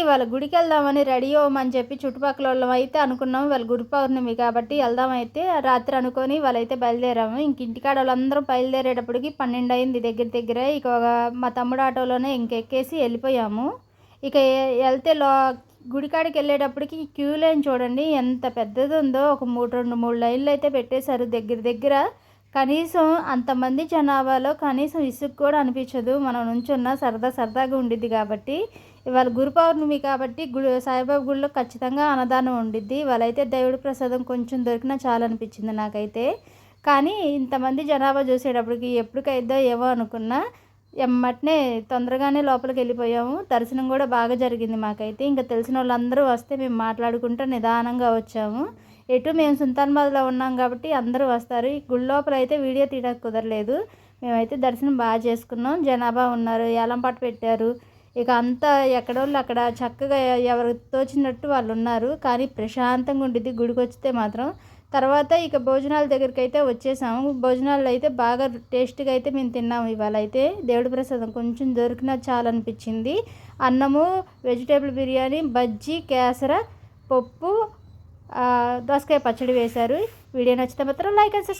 ఇవాళ గుడికి వెళ్దామని రెడీ అవ్వమని చెప్పి చుట్టుపక్కల వాళ్ళం అయితే అనుకున్నాం. వాళ్ళ గురు పౌర్ణమి కాబట్టి వెళ్దామైతే రాత్రి అనుకొని వాళ్ళైతే బయలుదేరాము. ఇంక ఇంటికాడ వాళ్ళందరం బయలుదేరేటప్పటికి 12 అయింది దగ్గర దగ్గర. ఇక మా తమ్ముడు ఆటోలోనే ఇంకెక్కేసి వెళ్ళిపోయాము. ఇక వెళ్తే గుడికాడికి వెళ్ళేటప్పటికి క్యూ లైన్ చూడండి ఎంత పెద్దది ఉందో. ఒక 3 లైన్లు అయితే పెట్టేశారు దగ్గర దగ్గర. కనీసం అంతమంది జనాభాలో కనీసం ఇసుకు కూడా అనిపించదు. మనం నుంచున్న సరదాగా ఉండిద్ది కాబట్టి. ఇవాళ గురు పౌర్ణమి కాబట్టి సాయిబాబా గుడిలో ఖచ్చితంగా అన్నదానం ఉండిద్ది. వాళ్ళైతే దేవుడి ప్రసాదం కొంచెం దొరికినా చాలా అనిపించింది నాకైతే. కానీ ఇంతమంది జనాభా చూసేటప్పటికి ఎప్పటికైద్దో ఏమో అనుకున్నా. ఎమ్మటనే తొందరగానే లోపలికి వెళ్ళిపోయాము. దర్శనం కూడా బాగా జరిగింది మాకైతే. ఇంకా తెలిసిన వాళ్ళందరూ వస్తే మేము మాట్లాడుకుంటూ నిదానంగా వచ్చాము. ఎటు మేము సుల్తానాబాద్లో ఉన్నాం కాబట్టి అందరూ వస్తారు. ఈ గుడి లోపల అయితే వీడియో తీయడానికి కుదరలేదు. మేమైతే దర్శనం బాగా చేసుకున్నాం. జనాభా ఉన్నారు, ఏలంపాట పెట్టారు. ఇక అంతా ఎక్కడోళ్ళు అక్కడ చక్కగా ఎవరు తోచినట్టు వాళ్ళు ఉన్నారు. కానీ ప్రశాంతంగా ఉండిద్ది గుడికి వస్తే మాత్రం. తర్వాత ఇక భోజనాల దగ్గరికి అయితే వచ్చేసాము. భోజనాలు అయితే బాగా టేస్ట్గా అయితే మేము తిన్నాము. ఇవాళ అయితే దేవుడి ప్రసాదం కొంచెం దొరికినా చాలా అనిపించింది. అన్నము, వెజిటేబుల్ బిర్యానీ, బజ్జీ, కేసర, పప్పు, దోసకాయ పచ్చడి వేశారు. వీడియో నచ్చితే మాత్రం లైక్ అండ్ సబ్స్క్రైబ్.